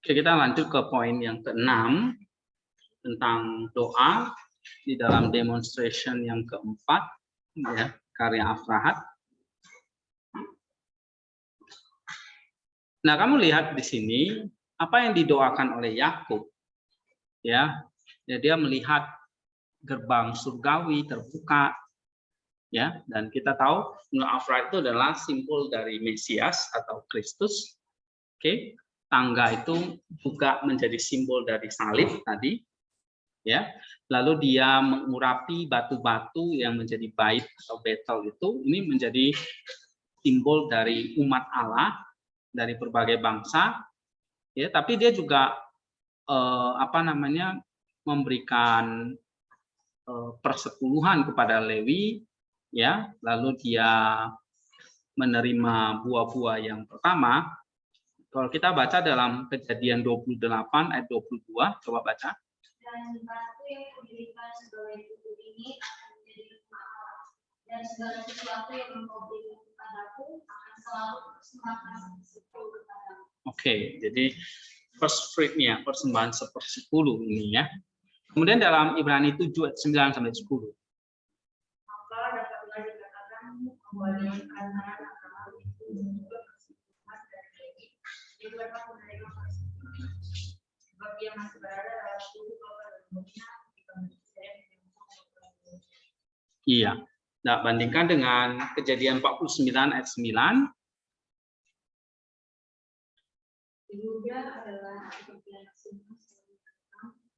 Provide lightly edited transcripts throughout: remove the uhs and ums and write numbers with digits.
Oke, kita lanjut ke poin yang ke-6 tentang doa di dalam demonstration yang keempat, ya, karya Afrahat. Nah, kamu lihat di sini apa yang didoakan oleh Yakub, ya, dia melihat gerbang surgawi terbuka, ya, dan kita tahu Afrahat itu adalah simbol dari Mesias atau Kristus. Oke. Tangga itu juga menjadi simbol dari salib tadi, ya. Lalu dia mengurapi batu-batu yang menjadi bait atau betel itu, ini menjadi simbol dari umat Allah dari berbagai bangsa, ya. Tapi dia juga memberikan persepuluhan kepada Lewi, ya. Lalu dia menerima buah-buah yang pertama. Kalau kita baca dalam Kejadian 28 ayat 22, coba baca. Dan batu yang kudirikan sebagai tubuh ini akan menjadi rumah Allah, dan segala sesuatu yang engkau berikan kepadaku akan selalu persembahkan sepuluh kepadamu. Oke, jadi first fruit-nya, persembahan 1/10 ini, ya. Kemudian dalam Ibrani 7 ayat 9 sampai 10. Maka dapatlah dikatakan bahwa dengan perantaraan agama itu juga persembahkan dari sebab dia masih berada dalam tubuh Bapa dan dunia. Iya. Nah, bandingkan dengan Kejadian 49 ayat 9. Yehuda adalah bagian semua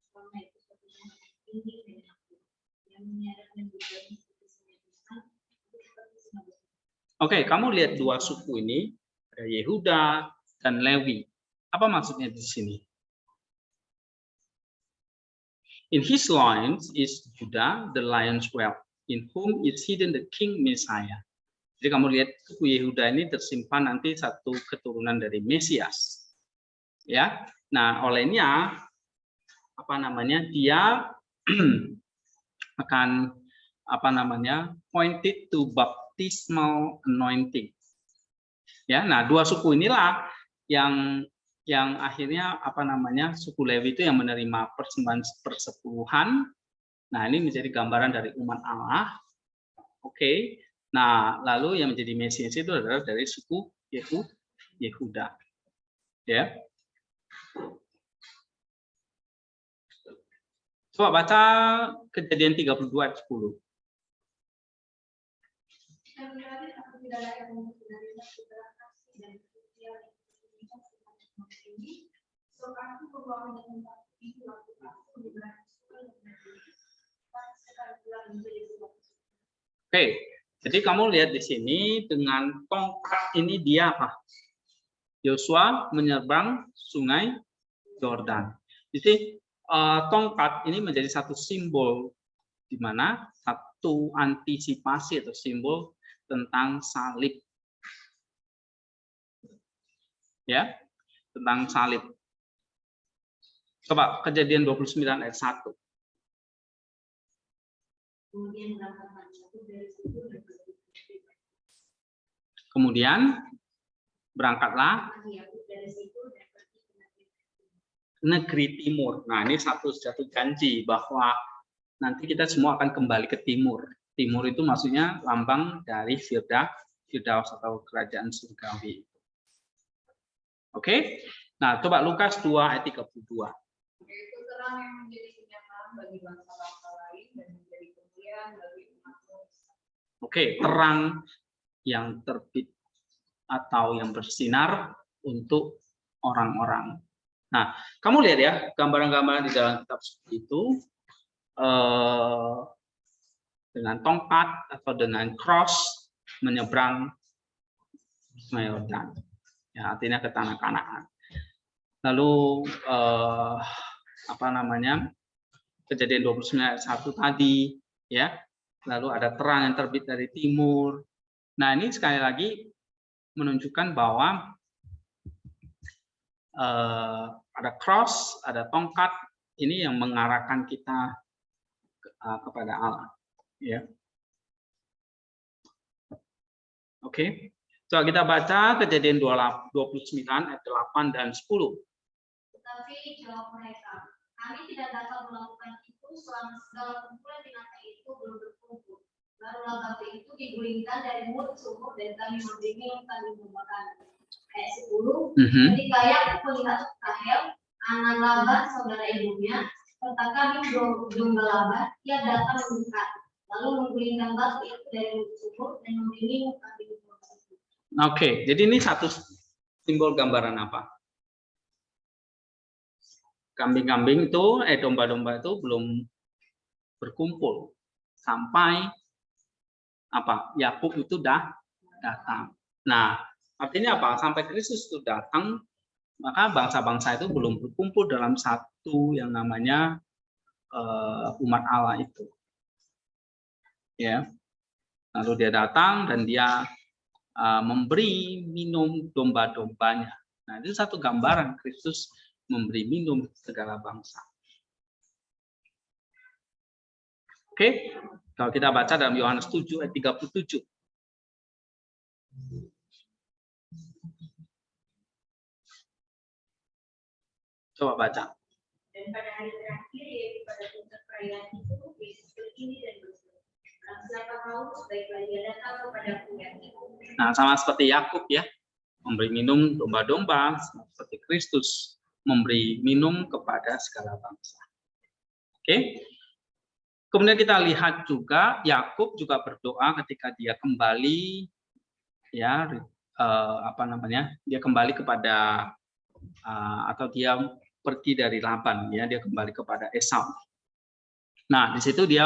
karena itu satu yang tinggi dan yang menyadari budaya Oke, kamu lihat dua suku ini, ada Yehuda dan Lewi. Apa maksudnya di sini? In his loins is Judah, the lion's whelp, in whom is hidden the King Messiah. Jadi kamu lihat suku Yehuda ini tersimpan nanti satu keturunan dari Mesias. Ya. Nah, olehnya dia akan pointed to baptismal anointing. Ya, nah dua suku inilah yang akhirnya suku Lewi itu yang menerima persembahan persepuluhan. Nah, ini menjadi gambaran dari umat Allah. Oke. Nah, lalu yang menjadi Mesias itu adalah dari suku Yehuda. Ya. Coba baca Kejadian 32 ayat 10. Oke, jadi kamu lihat di sini dengan tongkat ini dia apa? Yosua menyeberang sungai Yordan. Jadi tongkat ini menjadi satu simbol di mana satu antisipasi atau simbol tentang salib. Ya, tentang salib. Coba Kejadian 29 ayat 1. Kemudian berangkatlah negeri timur. Nah, ini satu janji bahwa nanti kita semua akan kembali ke timur. Timur itu maksudnya lambang dari Firdaus atau kerajaan surgawi. Oke. Nah, coba Lukas 2 ayat 32. Yaitu terang yang menjadi kenyataan bagi bangsa-bangsa lain dan menjadi kemuliaan bagi umat manusia. Oke, terang yang terbit atau yang bersinar untuk orang-orang. Nah, kamu lihat ya gambaran-gambaran di dalam kitab suci itu dengan tongkat atau dengan cross menyeberang Sungai Yordan. Ya, artinya ke tanah Kanaan. Lalu Kejadian 29 ayat 1 tadi, ya. Lalu ada terang yang terbit dari timur. Nah, ini sekali lagi menunjukkan bahwa ada cross, ada tongkat, ini yang mengarahkan kita kepada Allah. Ya. Oke. Coba kita baca Kejadian 29 ayat 8 dan 10. Tetapi jawab mereka, kami tidak dapat melakukan itu selama segala kumpulan binatang itu belum berkumpul. Barulah batu itu digulingkan dari mulut sumur dan kami memberi minum kami memakan. Ayat 10. Ketika Yakub melihat Rahel, anak Laban saudara ibunya, serta kami domba Laban, ia datang mendekat, lalu menggulingkan batu itu dari mulut sumur dan memberi minum kami memakan. Oke, jadi ini satu simbol gambaran apa? Kambing-kambing itu, domba-domba itu belum berkumpul sampai apa? Yakub itu datang. Nah, artinya apa? Sampai Kristus itu datang, maka bangsa-bangsa itu belum berkumpul dalam satu yang namanya umat Allah itu. Ya. Lalu dia datang dan dia memberi minum domba-dombanya. Nah, itu satu gambaran Kristus memberi minum segala bangsa. Oke, kalau kita baca dalam Yohanes 7 ayat 37. Coba baca. Dan pada hari terakhir, yaitu pada puncak perayaan itu, Yesus berdiri dan berseru, siapa mau sebaiknya dia datang kepadaku yang ikut. Nah, sama seperti Yakub ya, memberi minum domba-domba, seperti Kristus memberi minum kepada segala bangsa. Oke. Kemudian kita lihat juga Yakub juga berdoa ketika dia kembali ya dia kembali kepada atau dia pergi dari Laban ya, dia kembali kepada Esau. Nah, di situ dia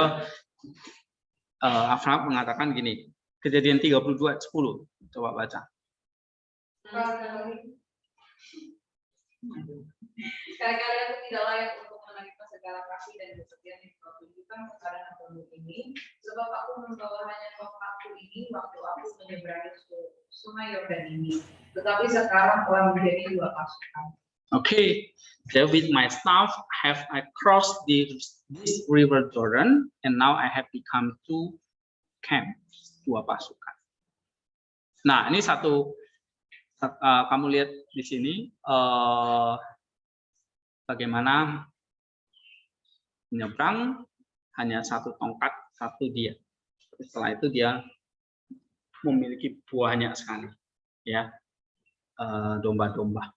Abraham mengatakan gini, Kejadian 32 ayat 10. Coba baca. Sekali-kali aku tidak layak untuk menerima segala kasih dan kesetiaan yang kau tunjukkan kepada hamba-Mu ini, sebab aku membawa hanya tongkatku ini waktu aku menyeberangi sungai Yordan ini. Tetapi sekarang telah menjadi 2 pasukan. Okay, so with my staff have I crossed this river Jordan, and now I have become 2 camps, 2 pasukan. Nah, ini satu. Kamu lihat di sini bagaimana menyeberang hanya 1 tongkat, 1 dia. Setelah itu dia memiliki banyak sekali, ya, domba-domba.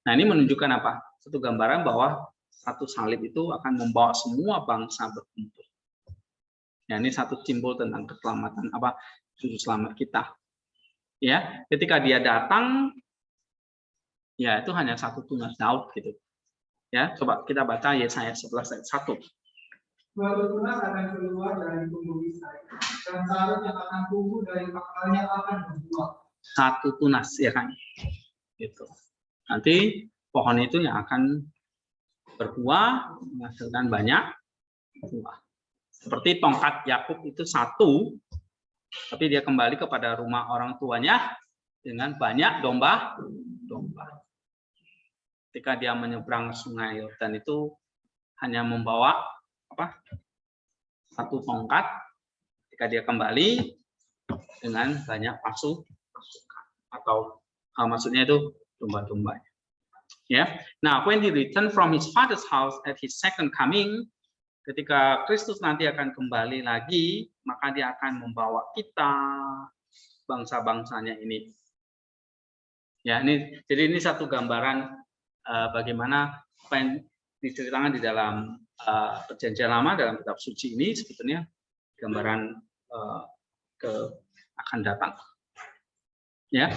Nah, ini menunjukkan apa? Satu gambaran bahwa 1 salib itu akan membawa semua bangsa berkumpul. Ya, ini satu simbol tentang keselamatan apa? Juru selamat kita. Ya, ketika dia datang, ya itu hanya 1 tunas Daud gitu. Ya, coba kita baca Yesaya 11 ayat 1. 2 tunas akan keluar dari tubuh Isai, dan sarung yang akan tumbuh dari pakalnya akan berbuah. 1 tunas, ya kan? Gitu. Nanti pohon itu yang akan berbuah, menghasilkan banyak buah. Seperti tongkat Yakub itu 1. Tapi dia kembali kepada rumah orang tuanya dengan banyak domba-domba. Ketika dia menyeberang sungai Yordan itu hanya membawa 1 tongkat. Ketika dia kembali dengan banyak pasukan atau maksudnya itu domba-dombanya. Ya. Nah, when he returned from his father's house at his second coming, ketika Kristus nanti akan kembali lagi, maka dia akan membawa kita, bangsa-bangsanya ini. Ya, jadi ini satu gambaran bagaimana apa yang diceritakan di dalam Perjanjian Lama dalam kitab suci ini sebetulnya gambaran akan datang. Ya.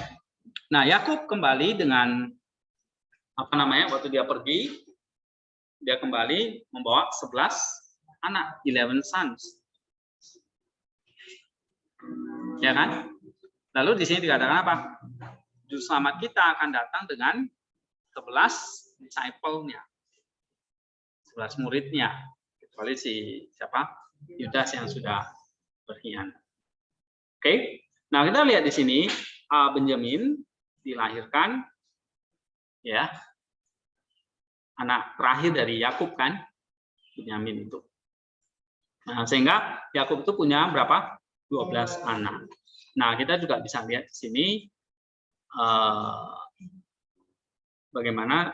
Nah, Yakub kembali dengan waktu dia pergi, dia kembali membawa 11 anak, 11 sons. Ya kan? Lalu di sini dikatakan apa? Juru selamat kita akan datang dengan 11 disciple-nya. 11 muridnya. Kecuali Yudas yang sudah berkhianat. Oke. Nah, kita lihat di sini Benjamin dilahirkan ya. Anak terakhir dari Yakub kan, Benyamin itu. Nah, sehingga Yakub itu punya berapa? 12 anak. Nah, kita juga bisa lihat di sini bagaimana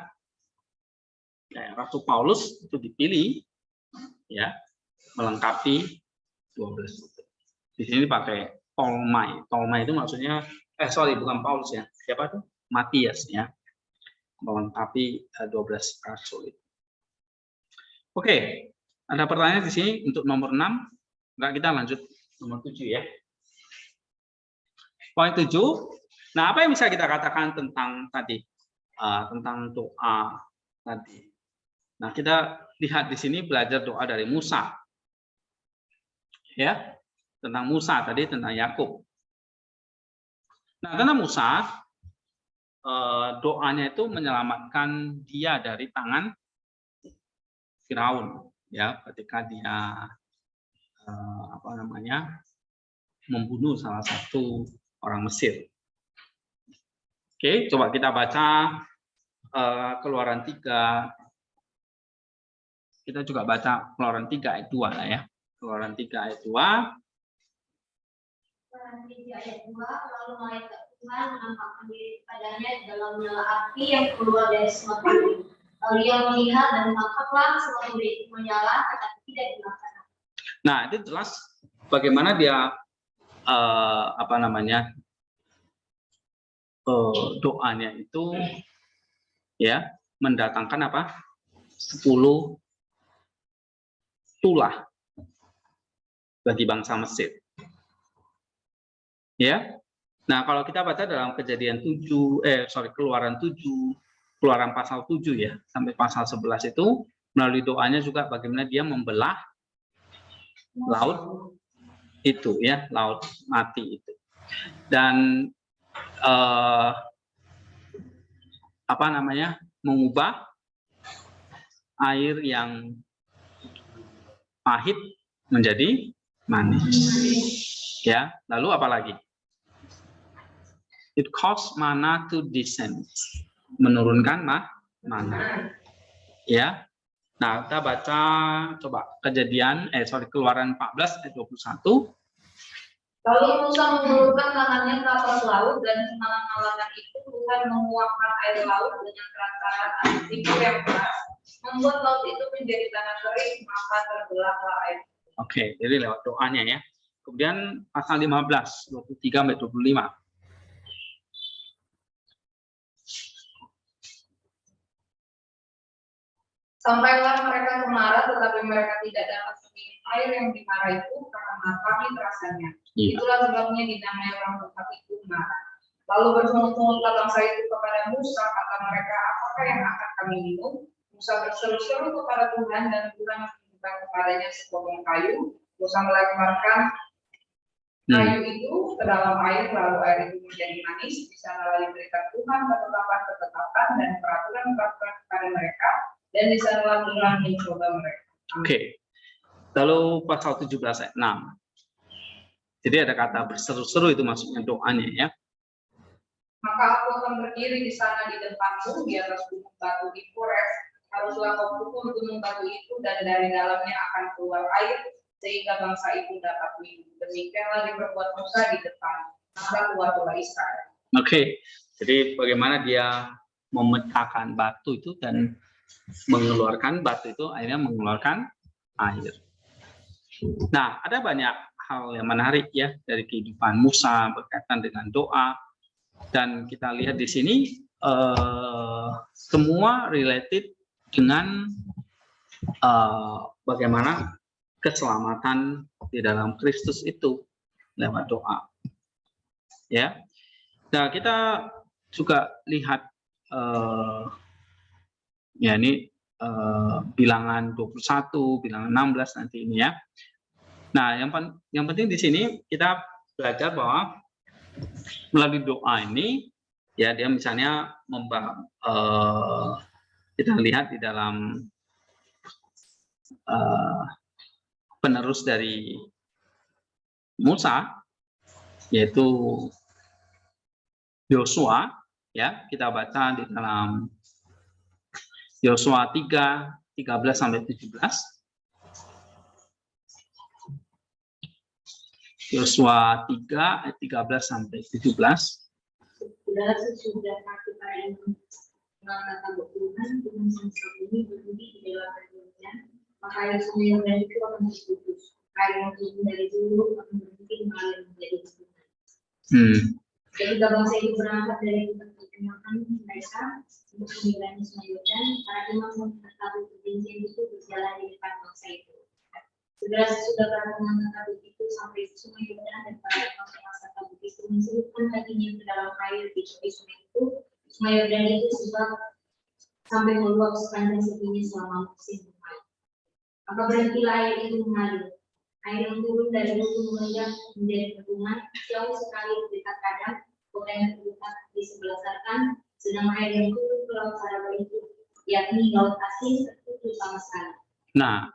Ya, Rasul Paulus itu dipilih ya melengkapi 12 itu. Di sini pakai Tolmai. Tolmai itu maksudnya bukan Paulus ya. Siapa tuh? Matias ya. Melengkapi 12 rasul itu. Oke, ada pertanyaan di sini untuk nomor 6. Enggak, kita lanjut nomor 7 ya. Poin 7. Nah, apa yang bisa kita katakan tentang tadi? Tentang doa tadi. Nah, kita lihat di sini belajar doa dari Musa. Ya, tentang Musa tadi, tentang Yakub. Nah, tentang Musa, doanya itu menyelamatkan dia dari tangan Firaun, ya, ketika dia membunuh salah satu orang Mesir. Oke, coba kita baca Keluaran 3. Kita juga baca Keluaran 3 ayat 2 lah ya. Keluaran 3 ayat 2. Keluaran 3 ayat 2, lalu malaikat Tuhan menampakkan diri kepadanya di dalam nyala api yang keluar dari semut duri. Lalu ia melihat dan tangkaplah semut duri itu menyala, tetapi tidak dimakan. Nah, itu jelas bagaimana dia doanya itu ya mendatangkan 10 tulah bagi bangsa Mesir. Ya. Nah, kalau kita baca dalam Keluaran 7, Keluaran pasal 7 ya, sampai pasal 11 itu melalui doanya juga bagaimana dia membelah laut itu ya, laut mati itu. Dan mengubah air yang pahit menjadi manis. Ya, lalu apa lagi? It caused manna to descend. Menurunkan mana. Ya. Nah, kita baca coba Keluaran 14 ayat 21. Lalu Musa mengulurkan tangannya ke atas laut, dan semalam-malaman itu Tuhan menguapkan air laut dengan perantaraan angin timur yang keras, membuat laut itu menjadi tanah kering, maka terbelahlah air. Oke, jadi lewat doanya ya. Kemudian pasal 15, 23 sampai 25. Sampailah mereka ke Mara, tetapi mereka tidak dapat meminum air yang di Mara itu karena pahit rasanya. Itulah sebabnya dinamai orang tempat itu Mara. Lalu bersungut-sungutlah bangsa itu kepada Musa, kata mereka, apakah yang akan kami minum? Musa berseru-seru kepada Tuhan, dan Tuhan menunjukkan kepadanya sepotong kayu. Musa melemparkan kayu itu ke dalam air, lalu air itu menjadi manis. Di sana diberikan Tuhan ketetapan dan peraturan-peraturan kepada mereka, dan di sana Tuhan mencoba mereka. Oke. Lalu pasal 17 ayat 6. Jadi ada kata berseru-seru, itu maksudnya doanya ya. Maka aku akan berdiri di sana di depanmu di atas gunung batu di Kores. Haruslah kau pukul gunung batu itu, dan dari dalamnya akan keluar air sehingga bangsa itu dapat minum. Demikianlah diperbuat Musa di depan maka keluarlah Israel. Oke. Jadi bagaimana dia memecahkan batu itu dan mengeluarkan batu itu akhirnya mengeluarkan air. Nah, ada banyak hal yang menarik ya dari kehidupan Musa berkaitan dengan doa, dan kita lihat di sini semua related dengan bagaimana keselamatan di dalam Kristus itu lewat doa. Ya. Nah, kita juga lihat ya ini bilangan 21, bilangan 16 nanti ini ya. Nah, yang penting di sini kita belajar bahwa melalui doa ini ya dia misalnya kita lihat di dalam penerus dari Musa yaitu Yosua ya, kita baca di dalam Yosua 3, 13 sampai 17. Yosua 3 ayat 13 sampai 17. Sudah sesudah kita ini kata Tuhan semesta bumi berhenti di dalam kemudian, maka air sungai Yordan itu akan terputus. Air yang turun dari dulu akan berhenti mengalir menjadi sungai. Ketika bangsa itu berangkat dari perkemahan mereka untuk menyeberangi sungai Yordan, para imam mengetahui perjanjian itu berjalan di depan bangsa itu. Segera sesudah para pengantar tabut itu sampai ke sungai Yordan dan para pengantar tabut itu mencelupkan kakinya ke dalam air di tepi sungai itu. Sungai Yordan itu sebab sampai meluap sepanjang tepinya selama musim hujan. Maka berhentilah air itu mengalir. Air yang turun dari gunung menanjak menjadi bendungan jauh sekali di dekat Padang, kota yang terletak di sebelah selatan. Sedang air yang turun ke laut Araba itu, yakni laut asin, tertutup sama sekali. Nah,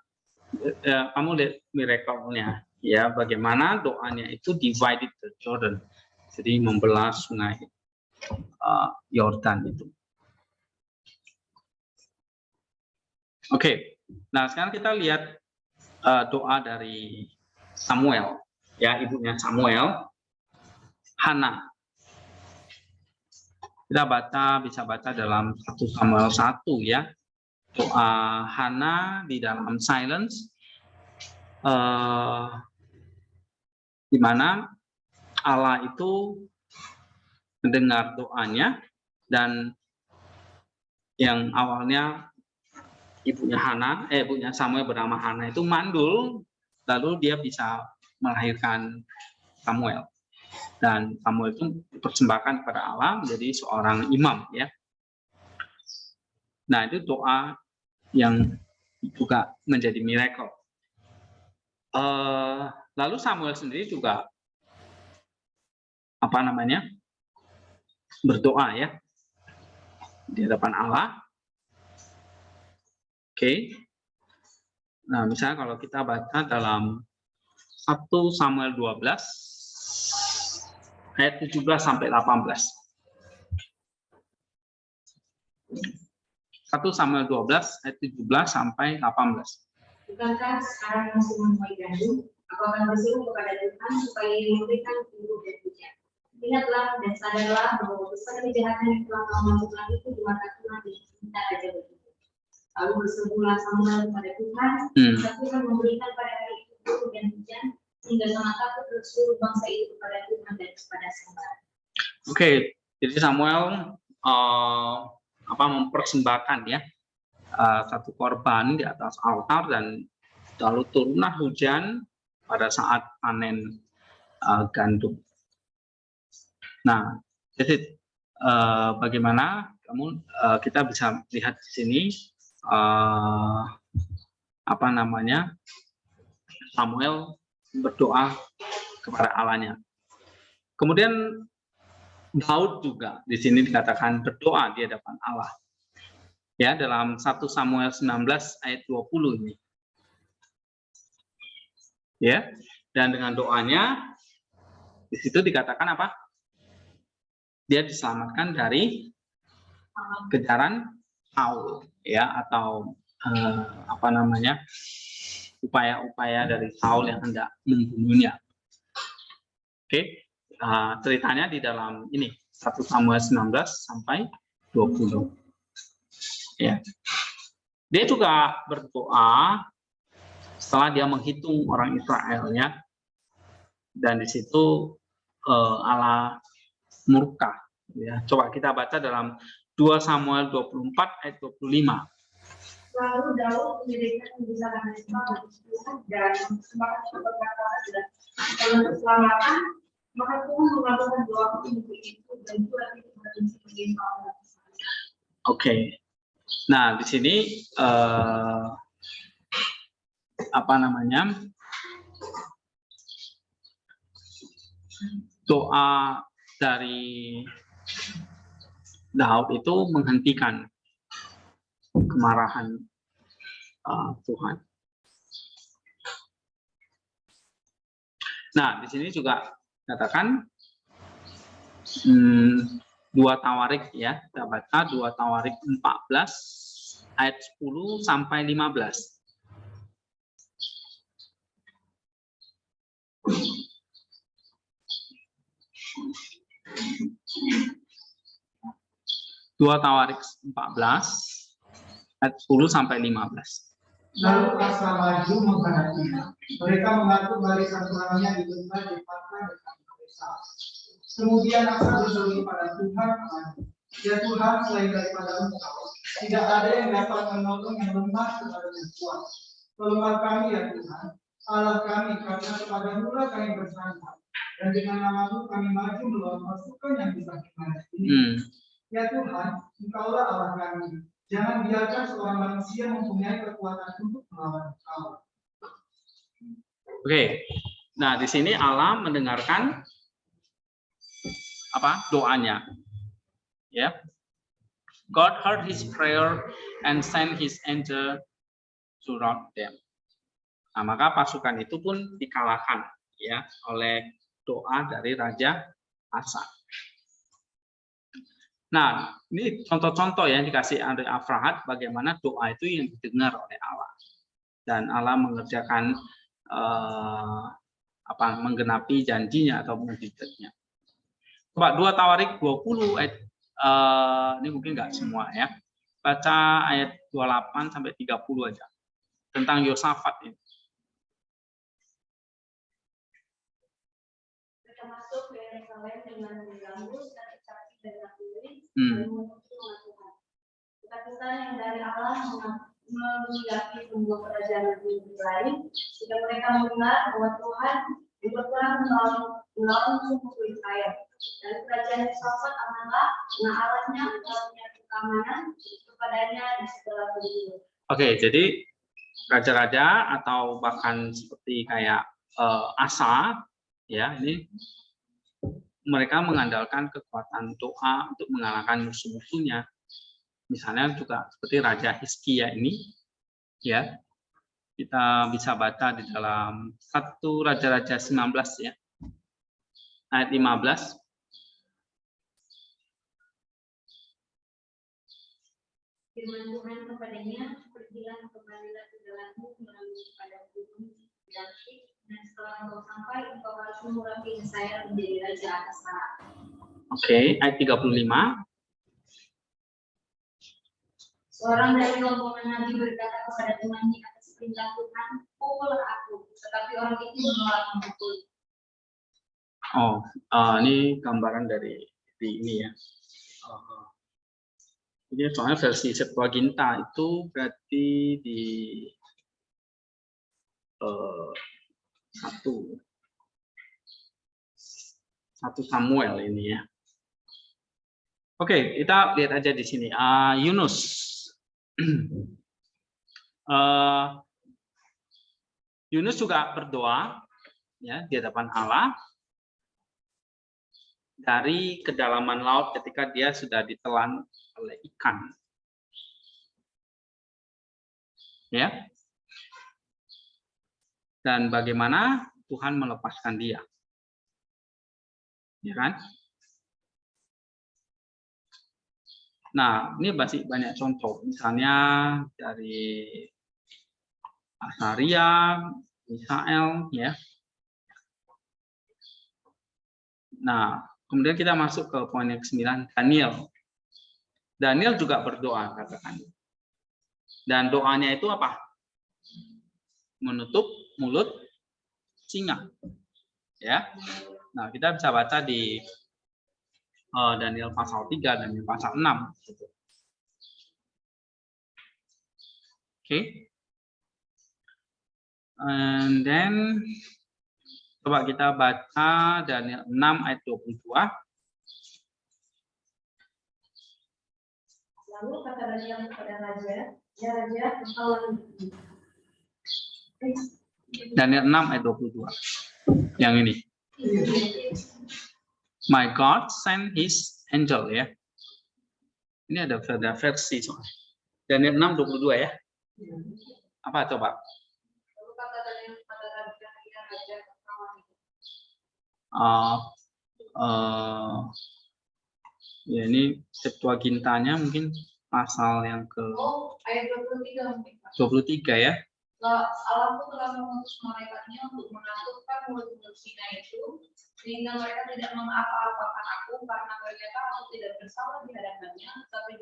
kamu lihat miracle-nya, ya, bagaimana doanya itu divided the Jordan, jadi membelah sungai Yordan itu. Oke, nah sekarang kita lihat doa dari Samuel, ya, ibunya Samuel, Hana. Kita bisa baca dalam 1 Samuel 1, ya. Doa Hana di dalam silence, di mana Allah itu mendengar doanya, dan yang awalnya ibunya Samuel bernama Hana itu mandul, lalu dia bisa melahirkan Samuel, dan Samuel itu dipersembahkan kepada Allah menjadi seorang imam, ya. Nah, itu doa yang juga menjadi miracle. Lalu Samuel sendiri juga berdoa, ya, di hadapan Allah. Oke. Nah, misalnya kalau kita baca dalam 1 Samuel 12 ayat 17 sampai 18. 1 Samuel 12 ayat 17 sampai 18. Bukankah sekarang masih menuai gandum? Aku akan berseru kepada Tuhan supaya Ia memberikan burung dan hujan. Ingatlah dan sadarlah bahwa besar kejahatan yang telah kau lakukan itu di mata Tuhan dan kita aja begitu. Lalu berserulah Samuel kepada Tuhan, dan Tuhan memberikan pada hari itu burung dan hujan, sehingga sangat takut seluruh bangsa itu kepada Tuhan dan kepada sembahan. Oke, jadi Samuel mempersembahkan, ya, satu korban di atas altar, dan lalu turunlah hujan pada saat panen gandum. Nah, jadi bagaimana kita bisa lihat di sini Samuel berdoa kepada Allahnya. Kemudian Daud juga di sini dikatakan berdoa di hadapan Allah. Ya, dalam 1 Samuel 19 ayat 20 ini. Ya, dan dengan doanya di situ dikatakan apa? Dia diselamatkan dari kejaran Saul, ya, atau upaya-upaya dari Saul yang hendak membunuhnya. Oke, ceritanya di dalam ini 1 Samuel 19 sampai 20. Ya. Dia juga berdoa setelah dia menghitung orang Israelnya, dan di situ Allah murka. Ya, coba kita baca dalam 2 Samuel 24 ayat 25. Lalu Daud mendirikan membesarkan Mezbah bagi Tuhan dan mempersembahkan berkata-kata dan dalam keselamatan, maka Tuhan mengabulkan doa untuk itu dan Tuhan itu berfungsi menjadi Allah. Oke. Nah, di sini doa dari Daud itu menghentikan kemarahan Tuhan. Nah, di sini juga katakan 2 Tawarik, ya, kita baca 2 Tawarik 14 ayat 10 sampai 15. 2 Tawarik 14 ayat 10 sampai 15. Lalu Asa maju menghadapinya. Mereka mengatur barisan perangnya di tempat di pantai dekat desa. Kemudian Asa berseru pada Tuhan, ya Tuhan, selain daripada Engkau, tidak ada yang dapat menolong yang lemah kepada yang kuat. Tolonglah kami ya Tuhan, Allah kami, karena kepadamu lah kami bersandar, dan dengan namamu kami maju melawan pasukan yang bisa menghadapi. Ya Tuhan, Engkaulah Allah kami. Jangan biarkan seorang manusia mempunyai kekuatan untuk melawan Engkau. Oke. Nah, di sini Allah mendengarkan doanya. Ya. God heard his prayer and sent his angel to rout them. Nah, maka pasukan itu pun dikalahkan ya oleh doa dari Raja Asa. Nah, ini contoh-contoh yang dikasih oleh Afrahat bagaimana doa itu yang didengar oleh Allah. Dan Allah mengerjakan menggenapi janjinya atau mukjizatnya. Coba 2 Tawarik 20 ayat ini mungkin nggak semua ya. Baca ayat 28 sampai 30 aja. Tentang Yosafat ini. Mereka masuk ke Yerusalem dengan mengganggu saksi-saksi dan nabi dan memuji Tuhan. Ketakutan yang dari Allah menghadapi sebuah kerajaan lain, sehingga mereka mendengar bahwa Tuhan berperang melawan suku Israel. Dan kerajaan Yosafat adalah Allahnya punya keamanan kepadanya di segala penjuru. Oke, jadi raja-raja atau bahkan seperti kayak Asa, ya ini mereka mengandalkan kekuatan doa untuk mengalahkan musuh-musuhnya. Misalnya juga seperti Raja Hizkia ini, ya kita bisa baca di dalam 1 Raja-Raja 19 ya, ayat 15. Firman Tuhan kepadanya, pergilah kembalilah ke jalanmu melalui pada gunung David, dan setelah engkau sampai, engkau harus mengurapi saya menjadi raja atas tanah. Oke, ayat 35. Seorang dari rombongan Nabi berkata kepada temannya atas perintah Tuhan, pukullah aku, tetapi orang itu menolak memukul. Ini gambaran dari ini ya. Ini soalnya versi Septuaginta itu berarti di 1 Samuel ini ya. Oke, kita lihat aja di sini. Yunus. Yunus juga berdoa ya di hadapan Allah dari kedalaman laut ketika dia sudah ditelan oleh ikan. Ya. Dan bagaimana Tuhan melepaskan dia. Ya kan? Nah, ini masih banyak contoh. Misalnya dari Asaria, Misael, ya. Nah, kemudian kita masuk ke poin yang ke-9, Daniel. Daniel juga berdoa, katakan. Dan doanya itu apa? Menutup mulut singa. Ya. Nah, kita bisa baca di Daniel pasal 3 dan pasal 6. Oke. And then coba kita baca Daniel 6 ayat 22. Lalu kata Daniel kepada raja, ya raja, engkau Daniel 6 ayat 22. Yang ini. My God sent his angel ya. Ini ada versi soalnya. Daniel 6 22 ya. Apa coba? Lalu kata Daniel kepada raja, ya raja, Ya ini Septuagintanya mungkin pasal yang ke ayat 23 mungkin. 23 ya. Allah telah mengutus malaikatnya untuk menakutkan mulut-mulut singa itu, sehingga mereka tidak mengapa-apakan aku, karena mereka tahu aku tidak bersalah di hadapannya, tapi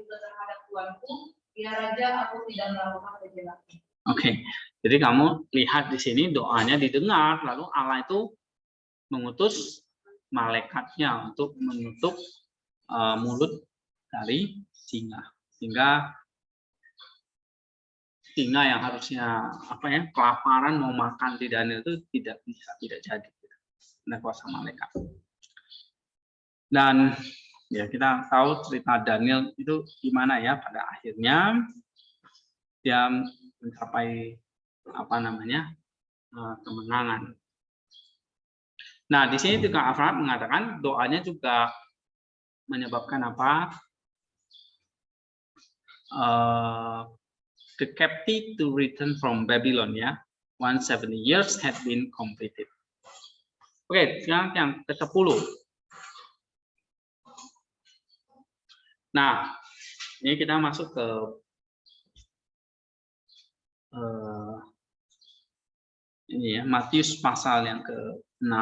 Tuanku, ya Raja, aku tidak melakukan kejahatan. Oke, jadi kamu lihat di sini doanya didengar, lalu Allah itu mengutus malaikatnya untuk menutup mulut dari singa, sehingga singa yang harusnya kelaparan mau makan di Daniel itu tidak jadi oleh kuasa malaikat. Dan ya kita tahu cerita Daniel itu gimana ya, pada akhirnya dia mencapai kemenangan. Nah, di sini juga Abraham mengatakan doanya juga menyebabkan the captive to return from Babylon, ya. 170 years had been completed. Oke, sekarang yang ke-10. Nah, ini kita masuk ke ini ya, Matius pasal yang ke-6.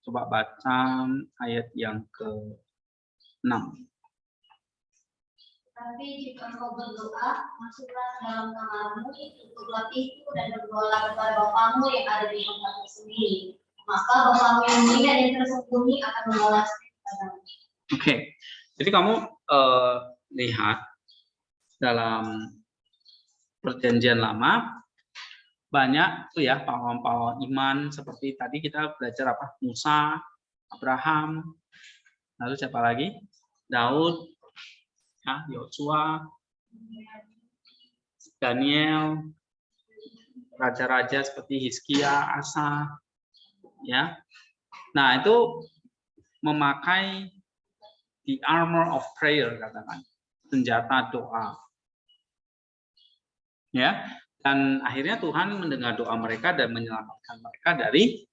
Coba baca ayat yang ke-6. Tapi jika engkau berdoa, masuklah ke dalam kamarmu, tutuplah pintu dan berdoalah kepada Bapamu yang ada di tempat tersembunyi. Maka Bapamu yang melihat yang tersembunyi akan membalasnya kepadamu. Oke, jadi kamu lihat dalam Perjanjian Lama banyak tuh ya pahlawan-pahlawan iman, seperti tadi kita belajar Musa, Abraham, lalu siapa lagi? Daud, ya, Yosua, Daniel, raja-raja seperti Hizkia, Asa, ya. Nah, itu memakai the armor of prayer, katakan, senjata doa. Ya, dan akhirnya Tuhan mendengar doa mereka dan menyelamatkan mereka dari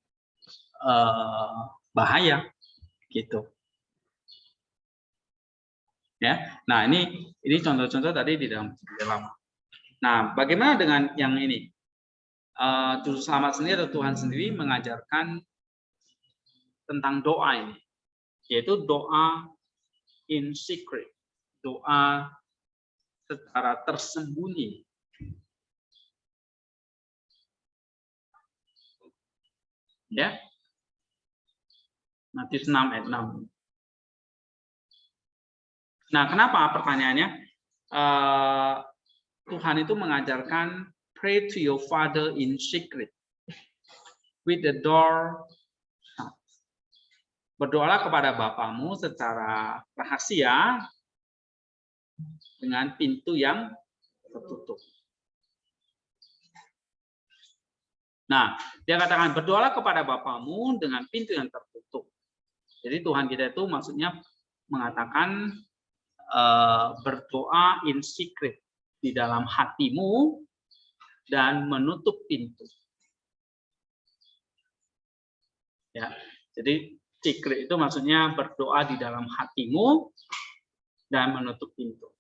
bahaya, gitu. Ya, nah ini contoh-contoh tadi di dalam Perjanjian Lama. Nah, bagaimana dengan yang ini? Juru selamat sendiri atau Tuhan sendiri mengajarkan tentang doa ini, yaitu doa in secret, doa secara tersembunyi. Ya, Matius 6 ayat 6. Nah, kenapa pertanyaannya? Tuhan itu mengajarkan pray to your Father in secret, with the door shut. Berdoalah kepada Bapamu secara rahasia dengan pintu yang tertutup. Nah, dia katakan berdoalah kepada Bapamu dengan pintu yang tertutup. Jadi Tuhan kita itu maksudnya mengatakan berdoa in secret, di dalam hatimu dan menutup pintu. Ya, jadi secret itu maksudnya berdoa di dalam hatimu dan menutup pintu.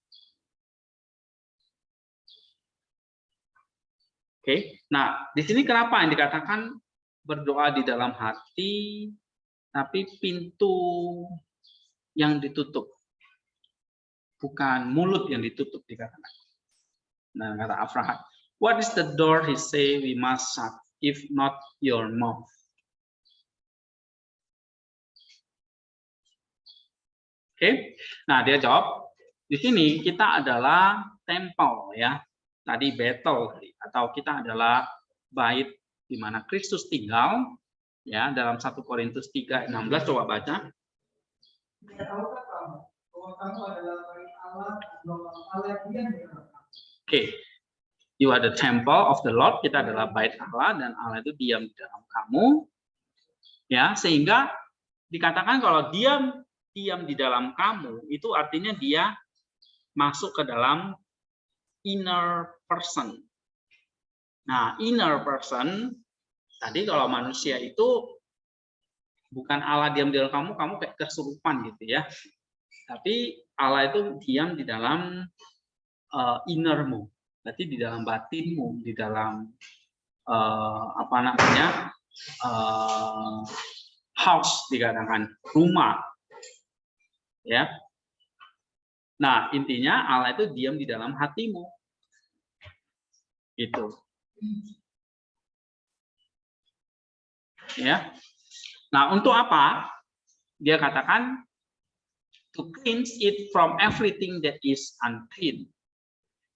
Oke, nah di sini kenapa yang dikatakan berdoa di dalam hati, tapi pintu yang ditutup, bukan mulut yang ditutup dikatakan. Nah, kata Abraham, what is the door he say we must shut, if not your mouth? Oke, nah dia jawab, di sini kita adalah temple, ya. Tadi battle, atau kita adalah bait di mana Kristus tinggal, ya, dalam 1 Korintus 3:16, coba baca. Tahukah kamu bahwa kamu adalah bait Allah dan Allah diam di dalam kamu? Oke, you are the temple of the Lord, kita adalah bait Allah dan Allah itu diam di dalam kamu, ya, sehingga dikatakan kalau diam di dalam kamu itu artinya dia masuk ke dalam inner person. Nah, inner person tadi kalau manusia itu bukan Allah diam di dalam kamu kayak kesurupan gitu ya. Tapi Allah itu diam di dalam innermu, berarti di dalam batinmu, di dalam house dikatakan, rumah, ya. Nah, intinya Allah itu diam di dalam hatimu. Gitu. Ya. Nah, untuk apa? Dia katakan to cleanse it from everything that is unclean.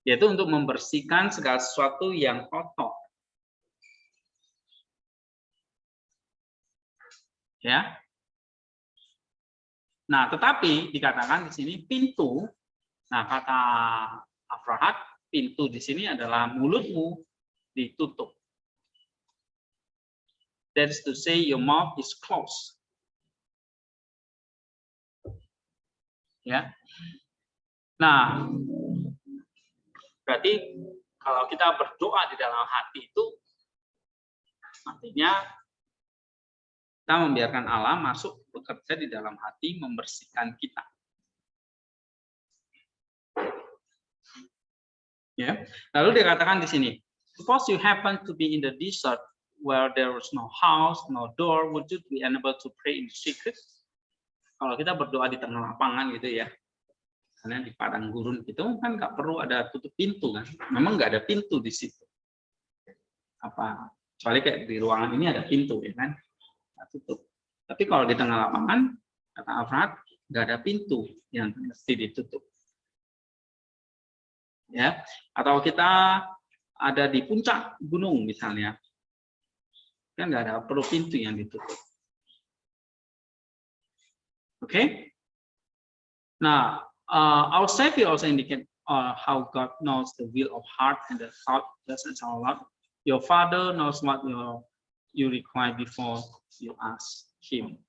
Yaitu untuk membersihkan segala sesuatu yang kotor. Ya. Nah, tetapi dikatakan di sini pintu. Nah, kata Afrahat, pintu di sini adalah mulutmu ditutup. That is to say, your mouth is closed. Ya. Nah, berarti kalau kita berdoa di dalam hati itu artinya kita membiarkan Allah masuk bekerja di dalam hati, membersihkan kita. Ya. Lalu dikatakan di sini, suppose you happen to be in the desert where there is no house, no door, would you be unable to pray in secret? Kalau kita berdoa di tengah lapangan gitu ya, karena di padang gurun itu kan nggak perlu ada tutup pintu kan, memang nggak ada pintu di situ. Apa? Kecuali kayak di ruangan ini ada pintu ya kan, nggak tutup. Tapi kalau di tengah lapangan, kata Afrahat, nggak ada pintu yang mesti ditutup. Ya, atau kita ada di puncak gunung misalnya, kan nggak ada perlu pintu yang ditutup. Oke? Nah, our Savior also indicate how God knows the will of heart and the thought doesn't our Lord. Your Father knows what you require before you ask Him.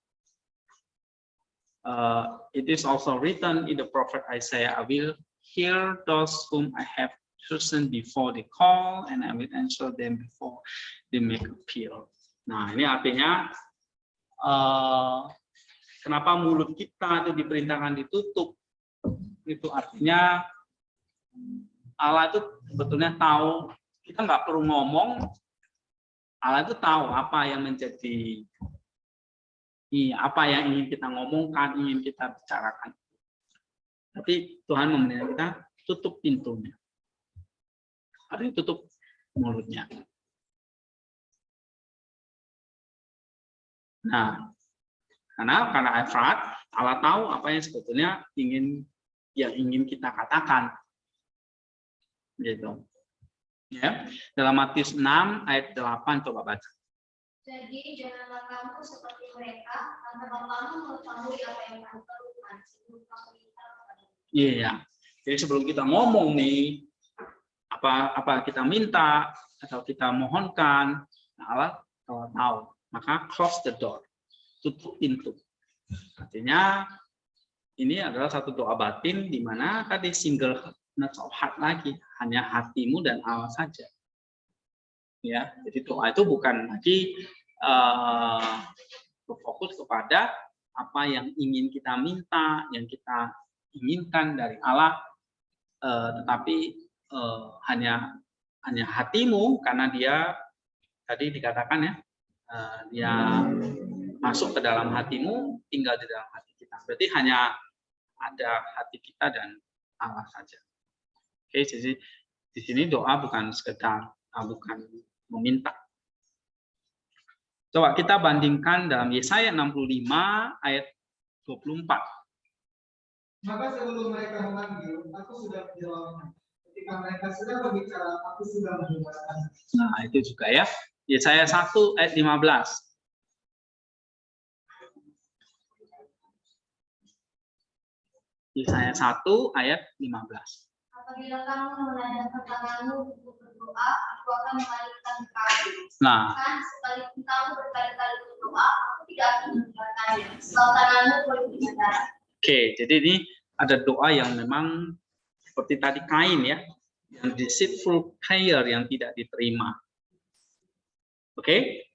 It is also written in the prophet Isaiah, I will hear those whom I have chosen before they call, and I will answer them before they make appeal. Nah, ini artinya kenapa mulut kita itu diperintahkan ditutup? Itu artinya Allah itu sebetulnya tahu, kita nggak perlu ngomong, Allah itu tahu apa yang menjadi, apa yang ingin kita ngomongkan, ingin kita bicarakan. Tapi Tuhan memerintahkan kita tutup pintunya, artinya tutup mulutnya. Nah, karena Efrat, Allah tahu apa yang sebetulnya ingin kita katakan, gitu. Ya, dalam Matius 6 ayat 8 coba baca. Jadi janganlah kamu seperti mereka, karena Bapamu mengetahui apa yang kamu perlukan sebelum kamu minta kepada Dia. Iya, jadi sebelum kita ngomong nih, apa kita minta atau kita mohonkan, Allah tahu. Maka close the door, tutup pintu. Artinya ini adalah satu doa batin di mana tadi singleness of heart lagi, hanya hatimu dan Allah saja. Ya, jadi doa itu bukan lagi berfokus kepada apa yang ingin kita minta, yang kita inginkan dari Allah, tetapi hanya hatimu, karena dia tadi dikatakan ya, dia masuk ke dalam hatimu, tinggal di dalam hati kita. Berarti hanya ada hati kita dan Allah saja. Oke, jadi di sini doa bukan sekedar, bukan meminta. Coba kita bandingkan dalam Yesaya 65 ayat 24. Maka sebelum mereka memanggil, aku sudah menjawabnya. Ketika mereka sedang berbicara, aku sudah mendengarkan. Nah, itu juga ya. Yesaya 1 ayat 15. Yesaya 1 ayat 15. Apabila kamu menadahkan tanganmu untuk berdoa, aku akan mengalihkan kamu. Nah, Kan sekalipun kamu berkali-kali berdoa, aku tidak akan mendengarkannya. Sebab tanganmu boleh bicara. oke, jadi ini ada doa yang memang seperti tadi Kain ya, yang deceitful prayer yang tidak diterima. Oke?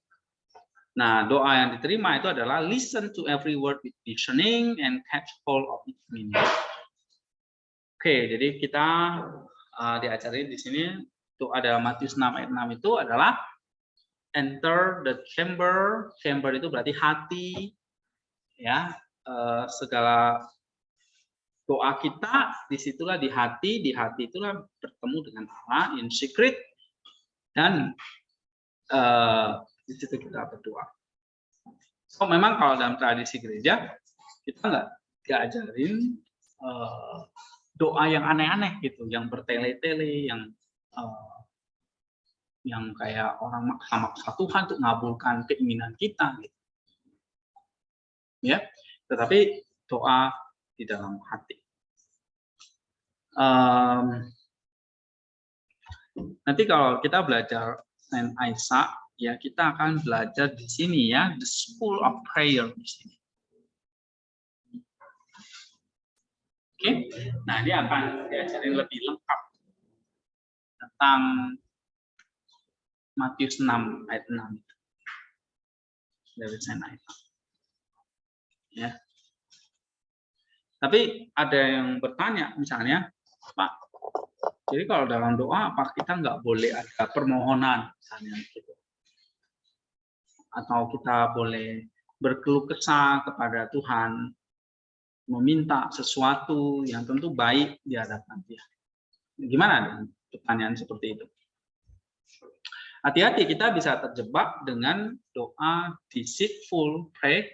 Nah, doa yang diterima itu adalah listen to every word with listening and catch hold of its meaning. Oke, jadi kita diajarin di sini doa dalam Matius 6 ayat 6 itu adalah enter the chamber. Chamber itu berarti hati, ya, segala doa kita disitulah di hati itulah bertemu dengan Allah in secret, dan di situ kita berdoa. So memang kalau dalam tradisi gereja kita nggak diajarin doa yang aneh-aneh gitu, yang bertele-tele, yang kayak orang maksa-maksa Tuhan untuk ngabulkan keinginan kita gitu. Ya, tetapi doa di dalam hati. Nanti kalau kita belajar Saint Isaac, ya kita akan belajar di sini ya, the school of prayer di sini. Oke, nah ini akan diajarin lebih lengkap tentang Matius 6 ayat 6 dari Saint Isaac. Ya. Tapi ada yang bertanya, misalnya, Pak, jadi kalau dalam doa, apa kita nggak boleh ada permohonan, misalnya gitu, atau kita boleh berkeluh kesah kepada Tuhan, meminta sesuatu yang tentu baik di hadapan Dia. Gimana dengan pertanyaan seperti itu? Hati-hati, kita bisa terjebak dengan doa deceitful prayer.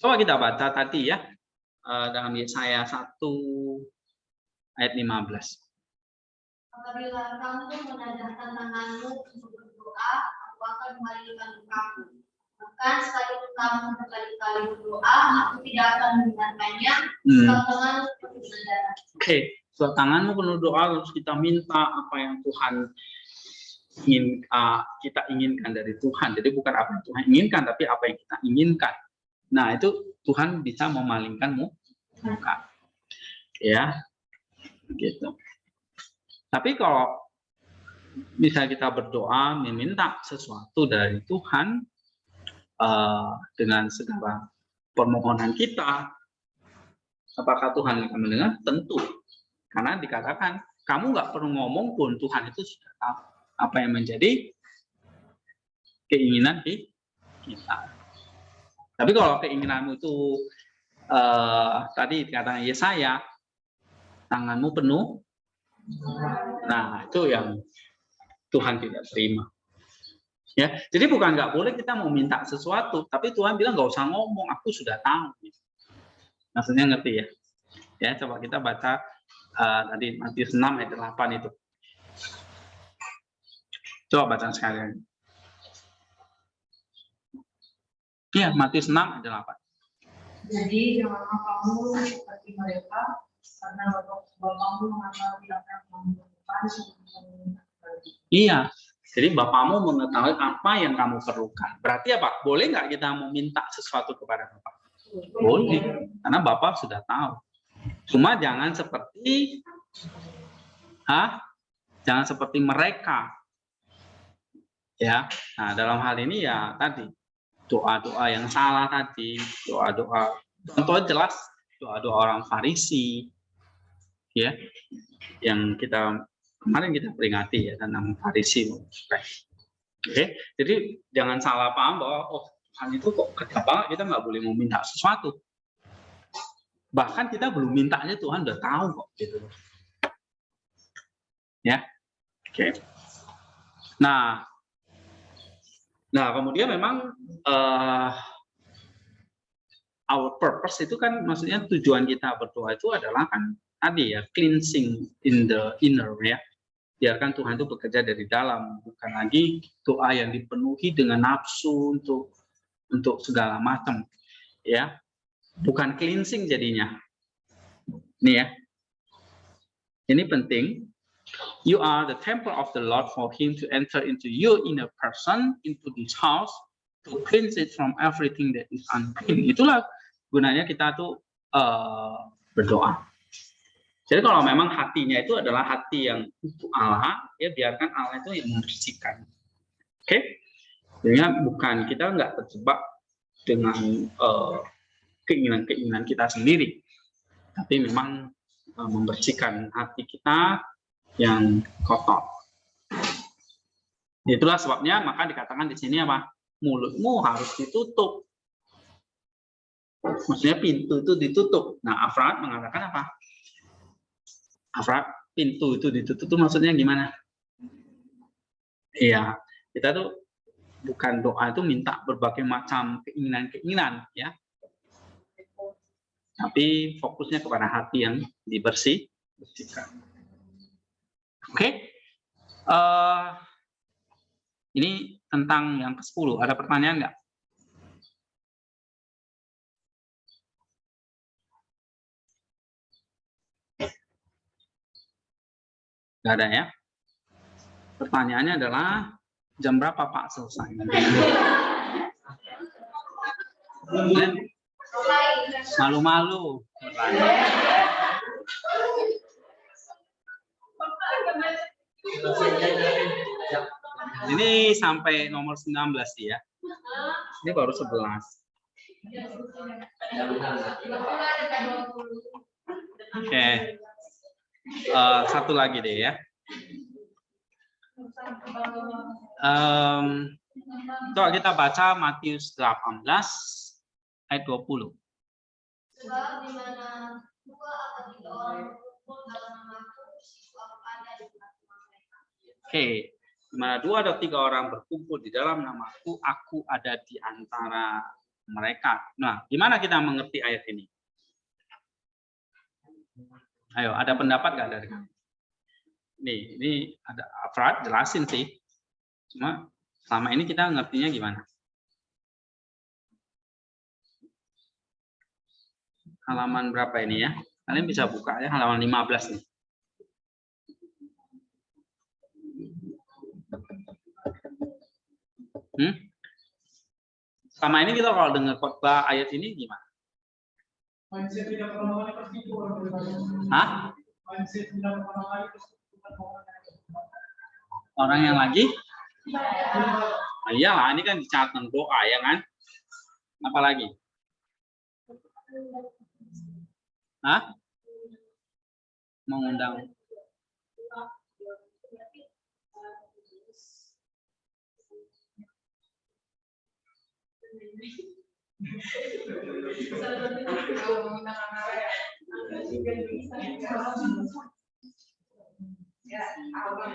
Coba kita baca tadi ya, dalam Yesaya 1 ayat 15. Apabila kamu menadahkan tanganmu untuk berdoa, aku akan memalingkan kamu. Bahkan sekalipun kamu berkali-kali berdoa, aku tidak akan mendengarkannya. Sebab tanganmu penuh darah. Oke, sebab tanganmu penuh doa, terus kita minta apa yang Tuhan kita inginkan dari Tuhan. Jadi bukan apa yang Tuhan inginkan, tapi apa yang kita inginkan. Nah, itu Tuhan bisa memalingkanmu muka. Ya. Gitu. Tapi kalau bisa kita berdoa meminta sesuatu dari Tuhan dengan segala permohonan kita, apakah Tuhan akan mendengar? Tentu. Karena dikatakan kamu nggak perlu ngomong pun Tuhan itu sudah tahu apa yang menjadi keinginan kita. Tapi kalau keinginanmu itu tadi dikatakan Yesaya, tanganmu penuh, nah itu yang Tuhan tidak terima. Ya, jadi bukan nggak boleh kita mau minta sesuatu, tapi Tuhan bilang nggak usah ngomong, aku sudah tahu. Maksudnya ngerti ya? Ya, coba kita baca tadi Matius 6 ayat 8 itu. Coba baca sekalian. Iya, Matius 6 ayat 8. Jadi janganlah kamu seperti mereka, karena Bapamu mengetahui apa yang kamu perlukan. Iya, jadi Bapamu mengetahui apa yang kamu perlukan. Berarti apa? Boleh nggak kita meminta sesuatu kepada Bapak? Boleh, karena Bapak sudah tahu. Cuma jangan seperti, jangan seperti mereka. Ya, nah dalam hal ini ya tadi doa-doa yang salah tadi, doa-doa, contoh jelas doa-doa orang Farisi, ya, yang kemarin kita peringati ya tentang Farisi. Oke, jadi jangan salah paham bahwa Tuhan itu kok kejam banget, kita nggak boleh meminta sesuatu. Bahkan kita belum mintanya Tuhan udah tahu kok gitu. Ya, oke. Nah kemudian memang our purpose itu kan maksudnya tujuan kita berdoa itu adalah kan tadi ya cleansing in the inner ya. Biarkan Tuhan itu bekerja dari dalam, bukan lagi doa yang dipenuhi dengan nafsu untuk segala macam ya. Bukan cleansing jadinya. Nih ya. Ini penting. You are the temple of the Lord, for Him to enter into your inner person, into this house, to cleanse it from everything that is unclean. Itulah gunanya kita tuh berdoa. Jadi kalau memang hatinya itu adalah hati yang untuk Allah, ya biarkan Allah itu yang membersihkan. Oke? Jadi bukan, kita nggak terjebak dengan keinginan-keinginan kita sendiri, tapi memang membersihkan hati kita yang kotor. Itulah sebabnya maka dikatakan di sini apa? Mulutmu harus ditutup. Maksudnya pintu itu ditutup. Nah, Afrad mengatakan apa? Afrad, pintu itu ditutup itu maksudnya gimana? Iya, kita tuh bukan doa itu minta berbagai macam keinginan-keinginan, ya. Tapi fokusnya kepada hati yang dibersihkan. Oke. Ini tentang yang ke-10. Ada pertanyaan nggak? Nggak ada ya? Pertanyaannya adalah jam berapa Pak selesai? Malu-malu. Ini sampai nomor 19 ya. Ini baru 11. Oke. Satu lagi deh ya. Coba kita baca Matius 18 ayat 20. Sebab di mana 2 atau 3 orang berkumpul dalam namaku, di situ aku ada di tengah-tengah mereka. Oke, di mana 2 atau 3 orang berkumpul di dalam namaku, aku ada di antara mereka. Nah, gimana kita mengerti ayat ini? Ayo, ada pendapat nggak dari kamu? Ini ada Afrad jelasin sih. Cuma selama ini kita ngertinya gimana? Halaman berapa ini ya? Kalian bisa buka ya, halaman 15 nih. Sama ini kita kalau dengar khotbah ayat ini gimana? Hah? Orang yang lagi? Nah, iyalah, ini kan dicatat doa ya kan? Apalagi? Hah? Mengundang.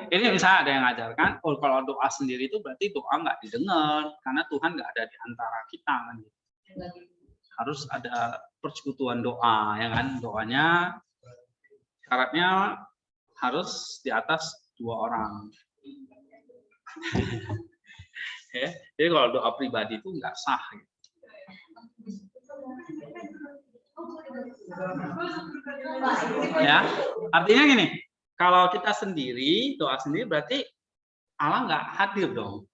Ini bisa ada yang ngajarkan, oh kalau doa sendiri itu berarti doa nggak didengar karena Tuhan nggak ada di antara kita kan. Harus ada persekutuan doa ya kan, doanya syaratnya harus di atas 2 orang. Ya, jadi kalau doa pribadi itu nggak sah. Ya, artinya gini, kalau kita sendiri doa sendiri berarti Allah nggak hadir dong,